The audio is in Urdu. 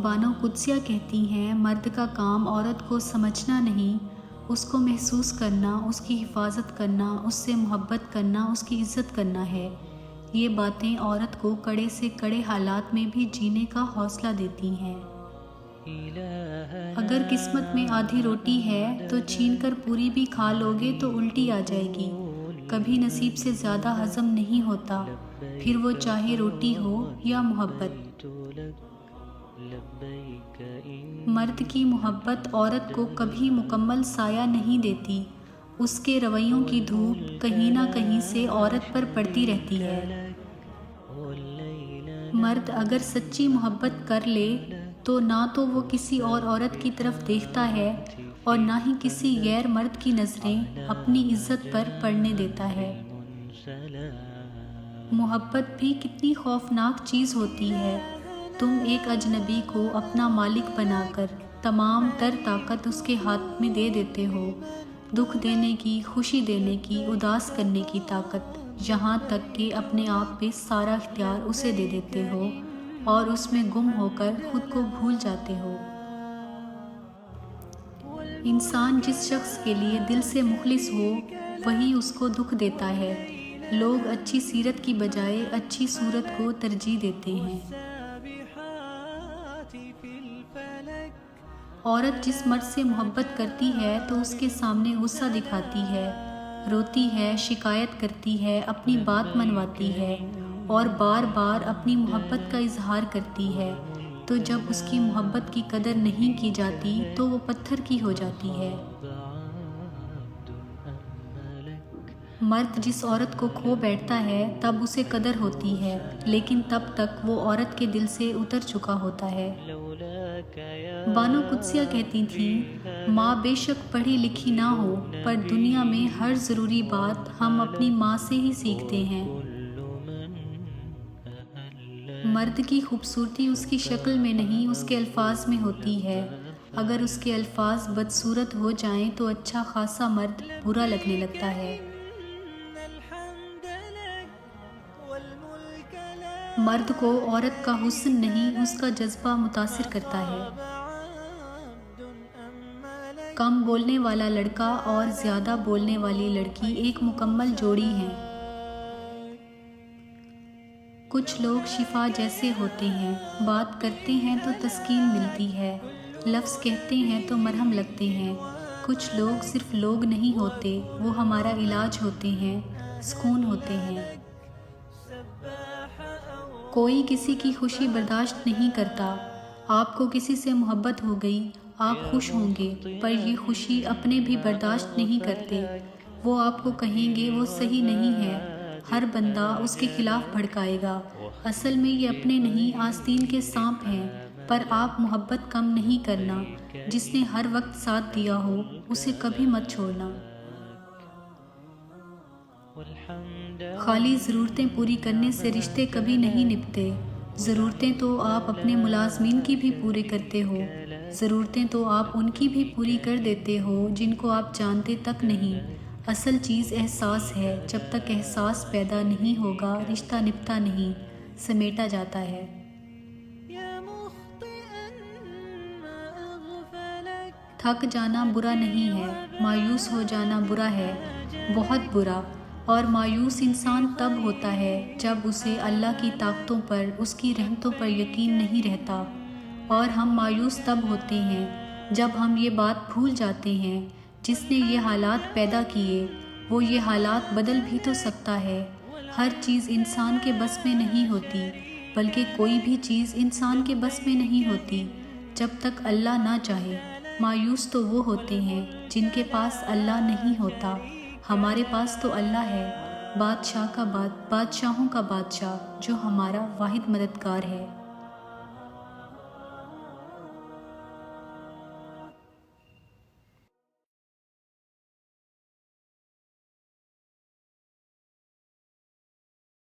بانو قدسیہ کہتی ہیں، مرد کا کام عورت کو سمجھنا نہیں، اس کو محسوس کرنا، اس کی حفاظت کرنا، اس سے محبت کرنا، اس کی عزت کرنا ہے۔ یہ باتیں عورت کو کڑے سے کڑے حالات میں بھی جینے کا حوصلہ دیتی ہیں۔ اگر قسمت میں آدھی روٹی ہے تو چھین کر پوری بھی کھا لوگے تو الٹی آ جائے گی، کبھی نصیب سے زیادہ ہضم نہیں ہوتا، پھر وہ چاہے روٹی ہو یا محبت۔ مرد کی محبت عورت کو کبھی مکمل سایہ نہیں دیتی، اس کے رویوں کی دھوپ کہیں نہ کہیں سے عورت پر پڑتی رہتی ہے۔ مرد اگر سچی محبت کر لے تو نہ تو وہ کسی اور عورت کی طرف دیکھتا ہے اور نہ ہی کسی غیر مرد کی نظریں اپنی عزت پر پڑنے دیتا ہے۔ محبت بھی کتنی خوفناک چیز ہوتی ہے۔ تم ایک اجنبی کو اپنا مالک بنا کر تمام تر طاقت اس کے ہاتھ میں دے دیتے ہو، دکھ دینے کی، خوشی دینے کی، اداس کرنے کی طاقت، یہاں تک کہ اپنے آپ پہ سارا اختیار اسے دے دیتے ہو اور اس میں گم ہو کر خود کو بھول جاتے ہو۔ انسان جس شخص کے لیے دل سے مخلص ہو وہی اس کو دکھ دیتا ہے۔ لوگ اچھی سیرت کی بجائے اچھی صورت کو ترجیح دیتے ہیں۔ عورت جس مرد سے محبت کرتی ہے تو اس کے سامنے غصہ دکھاتی ہے، روتی ہے، شکایت کرتی ہے، اپنی بات منواتی ہے اور بار بار اپنی محبت کا اظہار کرتی ہے، تو جب اس کی محبت کی قدر نہیں کی جاتی تو وہ پتھر کی ہو جاتی ہے۔ مرد جس عورت کو کھو بیٹھتا ہے تب اسے قدر ہوتی ہے، لیکن تب تک وہ عورت کے دل سے اتر چکا ہوتا ہے۔ بانو قدسیہ کہتی تھیں، ماں بے شک پڑھی لکھی نہ ہو، پر دنیا میں ہر ضروری بات ہم اپنی ماں سے ہی سیکھتے ہیں۔ مرد کی خوبصورتی اس کی شکل میں نہیں، اس کے الفاظ میں ہوتی ہے۔ اگر اس کے الفاظ بدصورت ہو جائیں تو اچھا خاصا مرد برا لگنے لگتا ہے۔ مرد کو عورت کا حسن نہیں، اس کا جذبہ متاثر کرتا ہے۔ کم بولنے والا لڑکا اور زیادہ بولنے والی لڑکی ایک مکمل جوڑی ہیں۔ کچھ لوگ شفا جیسے ہوتے ہیں، بات کرتے ہیں تو تسکین ملتی ہے، لفظ کہتے ہیں تو مرہم لگتے ہیں۔ کچھ لوگ صرف لوگ نہیں ہوتے، وہ ہمارا علاج ہوتے ہیں، سکون ہوتے ہیں۔ کوئی کسی کی خوشی برداشت نہیں کرتا۔ آپ کو کسی سے محبت ہو گئی، آپ خوش ہوں گے، پر یہ خوشی اپنے بھی برداشت نہیں کرتے۔ وہ آپ کو کہیں گے وہ صحیح نہیں ہے، ہر بندہ اس کے خلاف بھڑکائے گا، اصل میں یہ اپنے نہیں آستین کے سانپ ہیں۔ پر آپ محبت کم نہیں کرنا، جس نے ہر وقت ساتھ دیا ہو اسے کبھی مت چھوڑنا۔ خالی ضرورتیں پوری کرنے سے رشتے کبھی نہیں نبھتے۔ ضرورتیں تو آپ اپنے ملازمین کی بھی پورے کرتے ہو، ضرورتیں تو آپ ان کی بھی پوری کر دیتے ہو جن کو آپ جانتے تک نہیں۔ اصل چیز احساس ہے، جب تک احساس پیدا نہیں ہوگا رشتہ نبھتا نہیں، سمیٹا جاتا ہے۔ تھک جانا برا نہیں ہے، مایوس ہو جانا برا ہے، بہت برا۔ اور مایوس انسان تب ہوتا ہے جب اسے اللہ کی طاقتوں پر، اس کی رحمتوں پر یقین نہیں رہتا، اور ہم مایوس تب ہوتے ہیں جب ہم یہ بات بھول جاتے ہیں جس نے یہ حالات پیدا کیے وہ یہ حالات بدل بھی تو سکتا ہے۔ ہر چیز انسان کے بس میں نہیں ہوتی، بلکہ کوئی بھی چیز انسان کے بس میں نہیں ہوتی جب تک اللہ نہ چاہے۔ مایوس تو وہ ہوتے ہیں جن کے پاس اللہ نہیں ہوتا، ہمارے پاس تو اللہ ہے، بادشاہوں کا بادشاہ جو ہمارا واحد مددگار ہے۔